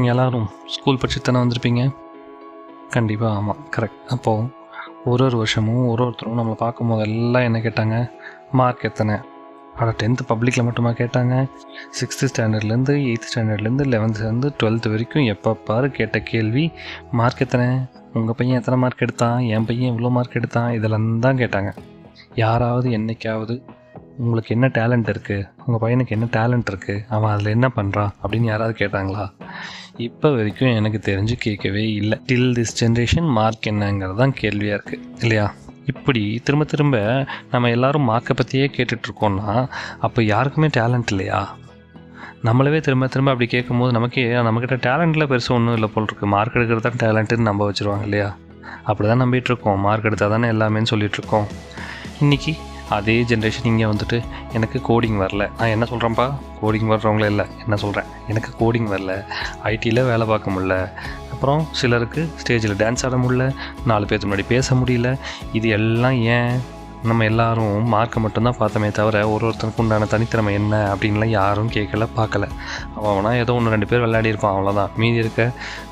நீங்கள் எல்லோரும் ஸ்கூல் படிச்சு தானே வந்திருப்பீங்க? கண்டிப்பாக ஆமாம், கரெக்ட். அப்போது ஒரு வருஷமும் ஒருத்தரும் நம்மளை பார்க்கும்போது எல்லாம் என்ன கேட்டாங்க? மார்க் எத்தனை? 10th பப்ளிக்கில் மட்டுமா கேட்டாங்க? 6th ஸ்டாண்டர்ட்லேருந்து 8th ஸ்டாண்டர்ட்லேருந்து 11th 12th வரைக்கும் எப்போ பாரு கேட்ட கேள்வி மார்க் எத்தனை? உங்கள் பையன் எத்தனை மார்க் எடுத்தான்? என் பையன் இவ்வளோ மார்க் எடுத்தான்? இதெல்லாம் தான் கேட்டாங்க. யாராவது என்னைக்காவது உங்களுக்கு என்ன டேலண்ட் இருக்குது, உங்கள் பையனுக்கு என்ன டேலண்ட் இருக்குது, அவன் அதில் என்ன பண்ணுறான் அப்படின்னு யாராவது கேட்டாங்களா? இப்போ வரைக்கும் எனக்கு தெரிஞ்சு கேட்கவே இல்லை. டில் திஸ் ஜென்ரேஷன் மார்க் என்னங்கிறது தான் கேள்வியாக இருக்குது இல்லையா? இப்படி திரும்ப திரும்ப நம்ம எல்லோரும் மார்க்கை பற்றியே கேட்டுட்ருக்கோன்னா அப்போ யாருக்குமே டேலண்ட் இல்லையா? நம்மளவே திரும்ப திரும்ப அப்படி கேட்கும்போது நம்மக்கிட்ட டேலண்ட்டில் பெருசு ஒன்றும் இல்லை போல் இருக்குது. மார்க் எடுக்கிறது தான் டேலண்ட்டுன்னு நம்ப வச்சுருவாங்க இல்லையா? அப்படி தான் நம்பிகிட்ருக்கோம். மார்க் எடுத்தால் தானே எல்லாமேன்னு சொல்லிகிட்ருக்கோம். இன்றைக்கி அதே ஜென்ரேஷன் இங்கே வந்துட்டு எனக்கு கோடிங் வரல. நான் என்ன சொல்கிறேன்ப்பா, கோடிங் வர்றவங்களே இல்லை, என்ன சொல்கிறேன், எனக்கு கோடிங் வரல, ஐடியில் வேலை பார்க்க முடில, அப்புறம் சிலருக்கு ஸ்டேஜில் டான்ஸ் ஆட முடியல, 4 பேருக்கு முன்னாடி பேச முடியல. இது எல்லாம் ஏன்? நம்ம எல்லோரும் மார்க்கை மட்டும்தான் பார்த்தோமே தவிர ஒருத்தருக்கு உண்டான தனித்திறமை என்ன அப்படின்லாம் யாரும் கேட்கல, பார்க்கல. அவனா ஏதோ 1-2 பேர் விளையாடிருப்பான், அவ்வளோதான். மீதி இருக்க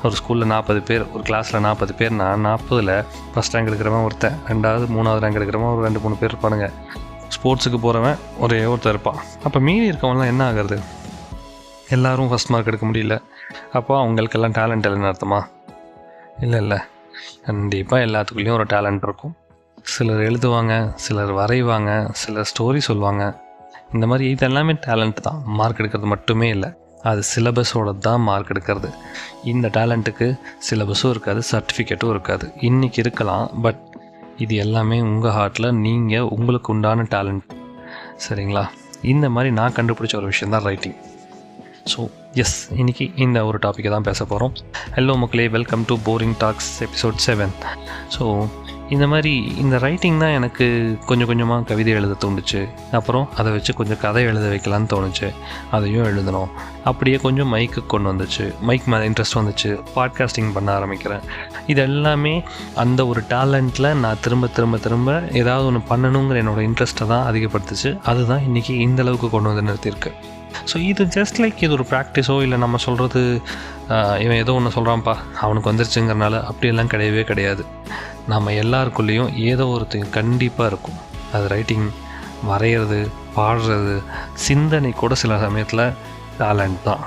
ஒரு ஸ்கூலில் 40 பேர், ஒரு கிளாஸில் 40 பேர்னா 40ல் ஃபஸ்ட் ரேங்க் எடுக்கிறவன் ஒருத்தன், 2வது 3வது ரேங்க் எடுக்கிறவன் ஒரு 2-3 பேர் இருப்பானுங்க. ஸ்போர்ட்ஸுக்கு போகிறவன் ஒரே ஒருத்தர் இருப்பான். அப்போ மீதி இருக்கவங்களாம் என்ன ஆகுறது? எல்லோரும் ஃபஸ்ட் மார்க் எடுக்க முடியல. அப்போ அவங்களுக்கெல்லாம் டேலண்ட் இல்லைன்னு அர்த்தமா? இல்லை, கண்டிப்பாக எல்லாத்துக்குள்ளேயும் ஒரு டேலண்ட் இருக்கும். சிலர் எழுதுவாங்க, சிலர் வரைவாங்க, சிலர் ஸ்டோரி சொல்லுவாங்க. இந்த மாதிரி இது எல்லாமே டேலண்ட் தான். மார்க் எடுக்கிறது மட்டுமே இல்லை, அது சிலபஸோடு தான் மார்க் எடுக்கிறது. இந்த டேலண்ட்டுக்கு சிலபஸும் இருக்காது, சர்டிஃபிகேட்டும் இருக்காது. இன்றைக்கி இருக்கலாம், பட் இது எல்லாமே உங்கள் ஹார்ட்டில் நீங்கள் உங்களுக்கு உண்டான டேலண்ட். சரிங்களா? இந்த மாதிரி நான் கண்டுபிடிச்ச ஒரு விஷயம் தான் ரைட்டிங். ஸோ எஸ், இன்றைக்கி இந்த ஒரு டாப்பிக்கை தான் பேச போகிறோம். ஹலோ மக்களே, welcome to boring talks episode 7. So இந்த மாதிரி இந்த ரைட்டிங் தான் எனக்கு கொஞ்சம் கொஞ்சமாக கவிதை எழுத தோணுச்சு. அப்புறம் அதை வச்சு கொஞ்சம் கதை எழுத வைக்கலான்னு தோணுச்சு. அதையும் எழுதணும். அப்படியே கொஞ்சம் மைக்கு கொண்டு வந்துச்சு, மைக் மேலே இன்ட்ரெஸ்ட் வந்துச்சு, பாட்காஸ்டிங் பண்ண ஆரம்பிக்கிறேன். இது எல்லாமே அந்த ஒரு டேலண்ட்டில் நான் திரும்ப ஏதாவது ஒன்று பண்ணணுங்கிற என்னோடய இன்ட்ரெஸ்ட்டை தான் அதிகப்படுத்துச்சு. அதுதான் இன்றைக்கி இந்தளவுக்கு கொண்டு வந்து நிறுத்தியிருக்கு. ஸோ இது ஜஸ்ட் லைக் இது ஒரு ப்ராக்டிஸோ இல்லை நம்ம சொல்கிறது இவன் ஏதோ ஒன்று சொல்கிறான்ப்பா அவனுக்கு வந்துருச்சுங்கிறனால அப்படியெல்லாம் கிடையவே கிடையாது. நம்ம எல்லாருக்குள்ளேயும் ஏதோ ஒருத்தங்க கண்டிப்பாக இருக்கும். அது ரைட்டிங், வரைகிறது, பாடுறது, சிந்தனை கூட சில சமயத்தில் டேலண்ட் தான்.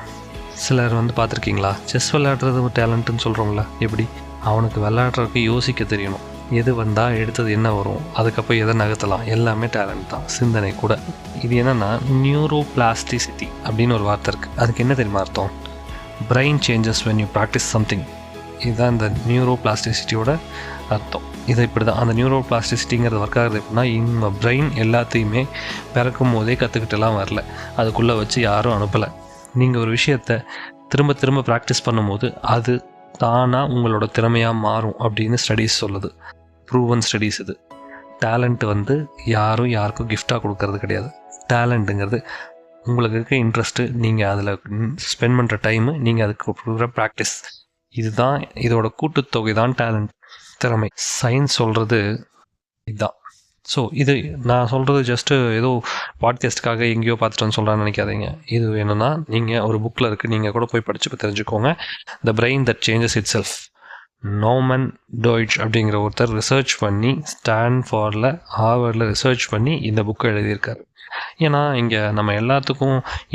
சிலர் பார்த்துருக்கீங்களா, செஸ் விளையாடுறது ஒரு டேலண்ட்டுன்னு சொல்கிறோங்களா? எப்படி? அவனுக்கு விளையாடுறதுக்கு யோசிக்க தெரியணும். எது வந்தால் எடுத்தது என்ன வரும், அதுக்கப்புறம் எதை நகர்த்தலாம், எல்லாமே டேலண்ட் தான். சிந்தனை கூட. இது என்னென்னா நியூரோ பிளாஸ்டிசிட்டி அப்படின்னு ஒரு வார்த்தை இருக்குது. அதுக்கு என்ன தெரியுமா அர்த்தம்? Brain changes when you practice something. இதுதான் இந்த நியூரோ பிளாஸ்டிசிட்டியோட அர்த்தம். இது இப்படி தான். அந்த நியூரோ பிளாஸ்டிசிட்டிங்கிறது ஒர்க் ஆகுது எப்படின்னா, இந்த பிரெயின் எல்லாத்தையுமே பிறக்கும் போதே கற்றுக்கிட்டுலாம் வரல, அதுக்குள்ளே வச்சு யாரும் அனுப்பலை. நீங்கள் ஒரு விஷயத்தை திரும்ப ப்ராக்டிஸ் பண்ணும்போது அது தானாக உங்களோட திறமையாக மாறும் அப்படின்னு ஸ்டடீஸ் சொல்லுது. ப்ரூவன் ஸ்டடீஸ் இது. டேலண்ட் யாரும் யாருக்கும் கிஃப்டாக கொடுக்கறது கிடையாது. டேலண்ட்டுங்கிறது உங்களுக்கு இருக்க இன்ட்ரெஸ்ட்டு, நீங்கள் அதில் ஸ்பெண்ட் பண்ணுற டைமு, நீங்கள் அதுக்கு கொடுக்குற ப்ராக்டிஸ், இதுதான் இதோட கூட்டுத்தொகை தான் டேலண்ட், திறமை. சயின்ஸ் சொல்கிறது இதுதான். ஸோ இது நான் சொல்கிறது ஜஸ்ட்டு ஏதோ பாட்காஸ்ட்டுக்காக எங்கேயோ பார்த்துட்டோன்னு சொல்கிறான்னு நினைக்காதீங்க. இது என்னென்னா, நீங்கள் ஒரு புக்கில் இருக்குது, நீங்கள் கூட போய் படித்து தெரிஞ்சுக்கோங்க. The brain that changes itself. நோமன் டாய்ச் அப்படிங்கிற ஒருத்தர் ரிசர்ச் பண்ணி ஸ்டான்ஃபோர்டில், ஹார்வர்டில் ரிசர்ச் பண்ணி இந்த புக்கை எழுதியிருக்காரு. ஏன்னா இங்கே நம்ம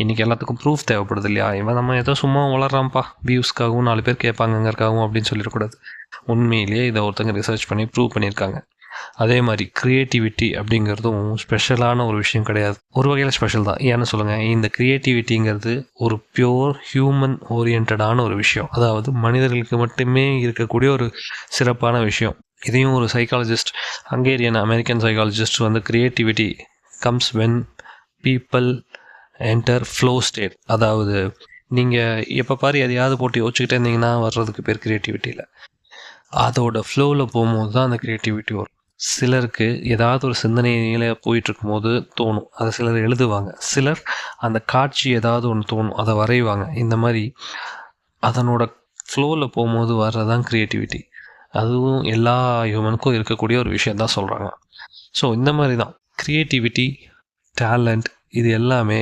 இன்றைக்கி எல்லாத்துக்கும் ப்ரூஃப் தேவைப்படுது இல்லையா? இவன் நம்ம ஏதோ சும்மா வளர்றான்ப்பா, வியூஸ்க்காகவும் 4 பேர் கேட்பாங்கங்கிறக்காகவும் அப்படின்னு சொல்லிடக்கூடாது. உண்மையிலேயே இதை ஒருத்தங்க ரிசர்ச் பண்ணி ப்ரூவ் பண்ணியிருக்காங்க. அதே மாதிரி க்ரியேட்டிவிட்டி அப்படிங்கிறதும் ஸ்பெஷலான ஒரு விஷயம் கிடையாது. ஒரு வகையில் ஸ்பெஷல் தான். ஏன்னு சொல்லுங்கள், இந்த க்ரியேட்டிவிட்டிங்கிறது ஒரு பியோர் ஹியூமன் ஓரியன்டான ஒரு விஷயம். அதாவது மனிதர்களுக்கு மட்டுமே இருக்கக்கூடிய ஒரு சிறப்பான விஷயம். இதையும் ஒரு psychologist, Hungarian American psychologist creativity comes when people enter flow state. அதாவது நீங்கள் எப்போ பாரு எதையாவது போட்டு யோசிச்சுக்கிட்டே இருந்தீங்கன்னா வர்றதுக்கு பேர் க்ரியேட்டிவிட்டியில். அதோட ஃப்ளோவில் போகும்போது தான் அந்த க்ரியேட்டிவிட்டி வரும். சிலருக்கு ஏதாவது ஒரு சிந்தனையில் போயிட்டுருக்கும் போது தோணும், அதை சிலர் எழுதுவாங்க. சிலர் அந்த காட்சி ஏதாவது ஒன்று தோணும், அதை வரைவாங்க. இந்த மாதிரி அதனோட ஃப்ளோவில் போகும்போது வர்றதான் க்ரியேட்டிவிட்டி. அதுவும் எல்லா ஹியூமனுக்கும் இருக்கக்கூடிய ஒரு விஷயம் தான் சொல்கிறாங்க. ஸோ இந்த மாதிரி தான் க்ரியேட்டிவிட்டி, டேலண்ட், இது எல்லாமே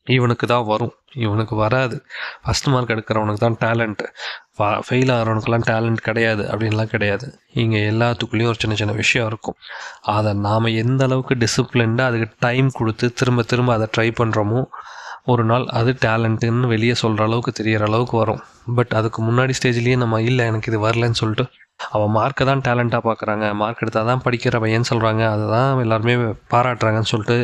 இவனுக்கு தான் வரும், இவனுக்கு வராது, ஃபஸ்ட் மார்க் எடுக்கிறவனுக்கு தான் டேலண்ட்டு, ஃபெயில் ஆகிறவனுக்குலாம் டேலண்ட் கிடையாது அப்படின்லாம் கிடையாது. இங்கே எல்லாத்துக்குள்ளேயும் ஒரு சின்ன சின்ன விஷயம் இருக்கும். அதை நாம் எந்த அளவுக்கு டிசிப்ளின்டாக அதுக்கு டைம் கொடுத்து திரும்ப திரும்ப அதை ட்ரை பண்ணுறோமோ ஒரு நாள் அது டேலண்ட்டுன்னு வெளியே சொல்கிற அளவுக்கு தெரியற அளவுக்கு வரும். பட் அதுக்கு முன்னாடி ஸ்டேஜ்லேயே நம்ம இல்லை எனக்கு இது வரலன்னு சொல்லிட்டு அவன் மார்க்கை தான் டேலண்ட்டாக பார்க்குறாங்க, மார்க் எடுத்தால் தான் படிக்கிற பையன்னு சொல்கிறாங்க, அதை தான் எல்லாருமே பாராட்டுறாங்கன்னு சொல்லிட்டு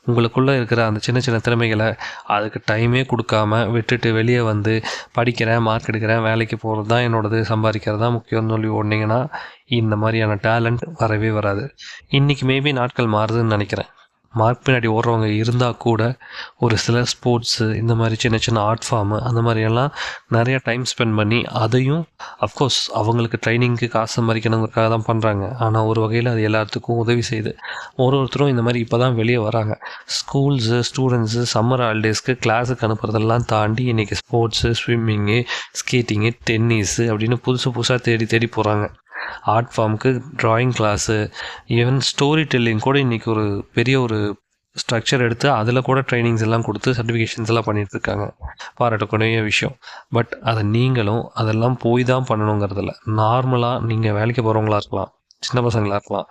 உங்களுக்குள்ளே இருக்கிற அந்த சின்ன சின்ன திறமைகளை அதுக்கு டைமே கொடுக்காம விட்டுட்டு வெளியே வந்து படிக்கிறேன், மார்க் எடுக்கிறேன், வேலைக்கு போகிறது தான் என்னோடது, சம்பாதிக்கிறது தான் முக்கியம்னு சொல்லி ஓடினீங்கன்னா இந்த மாதிரியான டேலண்ட் வரவே வராது. இன்றைக்கி மேபி நாட்கள் மாறுதுன்னு நினைக்கிறேன். மார்க் பின்னாடி ஓடுறவங்க இருந்தால் கூட ஒரு சில ஸ்போர்ட்ஸு இந்த மாதிரி சின்ன சின்ன ஆர்ட் ஃபார்மு அந்த மாதிரியெல்லாம் நிறையா டைம் ஸ்பெண்ட் பண்ணி அதையும் அஃப்கோர்ஸ் அவங்களுக்கு ட்ரைனிங்க்கு காசு சம்பாதிக்கணுங்கிறதுக்காக தான் பண்ணுறாங்க. ஆனால் ஒரு வகையில் அது எல்லாத்துக்கும் உதவி செய்யுது. ஒருத்தரும் இந்த மாதிரி இப்போ தான் வெளியே வராங்க. ஸ்கூல்ஸு ஸ்டூடெண்ட்ஸு சம்மர் ஹாலிடேஸ்க்கு கிளாஸுக்கு அனுப்புறதெல்லாம் தாண்டி இன்றைக்கி ஸ்போர்ட்ஸு ஸ்விம்மிங்கு ஸ்கேட்டிங்கு டென்னிஸு அப்படின்னு புதுசாக தேடி தேடி போகிறாங்க. ஆர்ட் ஃபார்முக்கு drawing class, even story telling கூட இன்றைக்கி ஒரு பெரிய ஒரு ஸ்ட்ரக்சர் எடுத்து அதில் கூட ட்ரைனிங்ஸ் எல்லாம் கொடுத்து சர்டிஃபிகேஷன்ஸ் எல்லாம் பண்ணிகிட்ருக்காங்க. பாராட்டக்கூடிய விஷயம். பட் அதை நீங்களும் அதெல்லாம் போய் தான் பண்ணணுங்கிறதில்ல. நார்மலாக நீங்கள் வேலைக்கு போகிறவங்களா இருக்கலாம், சின்ன பசங்களாக இருக்கலாம்,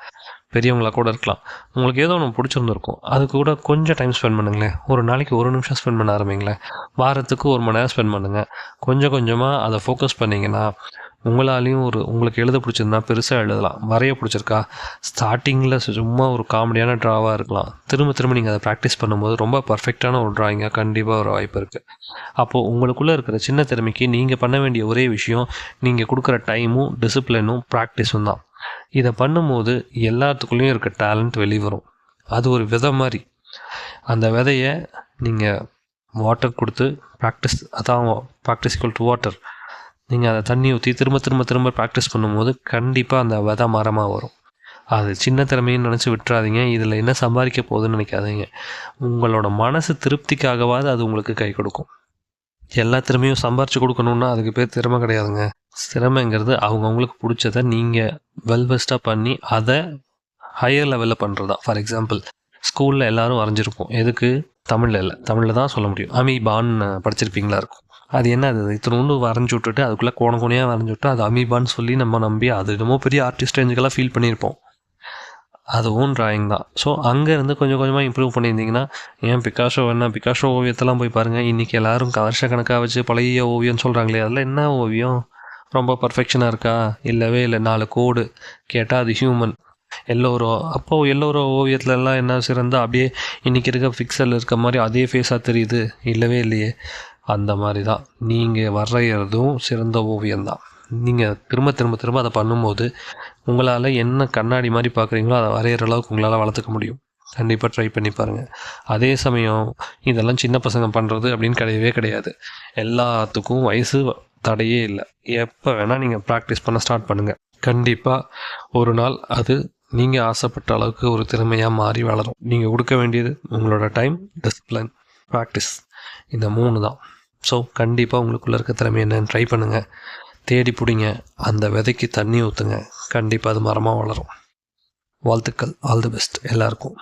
பெரியவங்களாக கூட இருக்கலாம். உங்களுக்கு ஏதோ ஒன்று பிடிச்சிருந்துருக்கும், அதுக்கு கூட கொஞ்சம் டைம் ஸ்பெண்ட் பண்ணுங்களேன். ஒரு நாளைக்கு 1 நிமிஷம் ஸ்பெண்ட் பண்ண ஆரம்பிங்களேன். வாரத்துக்கு 1 மணி நேரம் ஸ்பெண்ட் பண்ணுங்கள். கொஞ்சம் கொஞ்சமாக அதை ஃபோக்கஸ் பண்ணிங்கன்னா உங்களாலேயும் உங்களுக்கு எழுத பிடிச்சிருந்தா பெருசாக எழுதலாம். வரைய பிடிச்சிருக்கா ஸ்டார்டிங்கில் சும்மா ஒரு காமெடியான ட்ராவாக இருக்கலாம். திரும்ப திரும்ப நீங்கள் அதை ப்ராக்டிஸ் பண்ணும்போது ரொம்ப பர்ஃபெக்டான ஒரு ட்ராயிங்காக கண்டிப்பாக ஒரு வாய்ப்பு இருக்குது. அப்போது உங்களுக்குள்ளே இருக்கிற சின்ன திறமைக்கு நீங்கள் பண்ண வேண்டிய ஒரே விஷயம் நீங்கள் கொடுக்குற டைமும் டிசிப்ளினும் ப்ராக்டிஸும் தான். இதை பண்ணும்போது எல்லாத்துக்குள்ளேயும் இருக்க டேலண்ட் வெளிவரும். அது ஒரு விதை மாதிரி. அந்த விதையை நீங்கள் வாட்டர் கொடுத்து அதான் ப்ராக்டிஸ் ஈக்குவல் டு வாட்டர். நீங்கள் அதை தண்ணி ஊற்றி திரும்ப திரும்ப திரும்ப ப்ராக்டிஸ் பண்ணும்போது கண்டிப்பாக அந்த விதை மரமாக வரும். அது சின்ன திறமைன்னு நினச்சி விட்டுறாதீங்க. இதில் என்ன சம்பாதிக்க போகுதுன்னு நினைக்காதீங்க. உங்களோட மனசு திருப்திக்காகவாது அது உங்களுக்கு கை கொடுக்கும். எல்லா திறமையும் சம்பாரித்து கொடுக்கணுன்னா அதுக்கு பேர் திறமை கிடையாதுங்க. திறமைங்கிறது அவங்கவுங்களுக்கு பிடிச்சதை நீங்கள் பெஸ்ட்டாக பண்ணி அதை ஹையர் லெவலில் பண்ணுறது தான். ஃபார் எக்ஸாம்பிள் ஸ்கூலில் எல்லோரும் வரைஞ்சிருப்போம். எதுக்கு? தமிழில் இல்லை, தமிழில் தான் சொல்ல முடியும். அமீபான்னு படிச்சிருப்பீங்களா இருக்கும். அது என்ன, அது இத்தனோண்டு வரைஞ்சி விட்டுட்டு அதுக்குள்ளே கோணையாக வரைஞ்சி விட்டு அது அமீபான்னு சொல்லி நம்ம நம்பி அது என்னமோ பெரிய ஆர்டிஸ்ட் ரேஞ்சுக்கெல்லாம் ஃபீல் பண்ணியிருப்போம். அதுவும் ட்ராயிங் தான். ஸோ அங்கேருந்து கொஞ்சம் கொஞ்சமாக இம்ப்ரூவ் பண்ணியிருந்தீங்கன்னா, ஏன் பிகாஷோ பிகாஷோ ஓவியத்தெல்லாம் போய் பாருங்கள். இன்றைக்கி எல்லோரும் வருஷக்கணக்காக வச்சு பழைய ஓவியம்னு சொல்கிறாங்களே, அதில் என்ன ஓவியம் ரொம்ப பர்ஃபெக்ஷனாக இருக்கா? இல்லவே இல்லை. 4 கோடு கேட்டால் அது ஹியூமன். எல்லோரோ ஓவியத்துலலாம் என்ன சிறந்தால் அப்படியே இன்றைக்கி இருக்க பிக்சல் இருக்க மாதிரி அதே ஃபேஸாக தெரியுது? இல்லவே இல்லையே. அந்த மாதிரி தான் நீங்கள் வரைகிறதும் சிறந்த ஓவியம்தான். நீங்கள் திரும்ப திரும்ப திரும்ப அதை பண்ணும்போது உங்களால் என்ன கண்ணாடி மாதிரி பார்க்குறீங்களோ அதை வரைகிற அளவுக்கு உங்களால் வளர்த்துக்க முடியும். கண்டிப்பாக ட்ரை பண்ணி பாருங்கள். அதே சமயம் இதெல்லாம் சின்ன பசங்க பண்ணுறது அப்படின்னு கிடையவே கிடையாது. எல்லாத்துக்கும் வயசு தடையே இல்லை. எப்போ வேணால் நீங்கள் ப்ராக்டிஸ் பண்ண ஸ்டார்ட் பண்ணுங்கள். கண்டிப்பாக ஒரு நாள் அது நீங்கள் ஆசைப்பட்ட அளவுக்கு ஒரு திறமையாக மாறி வளரும். நீங்கள் கொடுக்க வேண்டியது உங்களோட டைம், டிசிப்ளின், ப்ராக்டிஸ். இந்த 3 தான். ஸோ கண்டிப்பாக உங்களுக்குள்ளே இருக்க திறமை என்னன்னு ட்ரை பண்ணுங்கள். தேடி பிடிங்க. அந்த விதைக்கு தண்ணி ஊற்றுங்க. கண்டிப்பாக அது மரமாக வளரும். வாழ்த்துக்கள். ஆல் தி பெஸ்ட் எல்லாருக்கும்.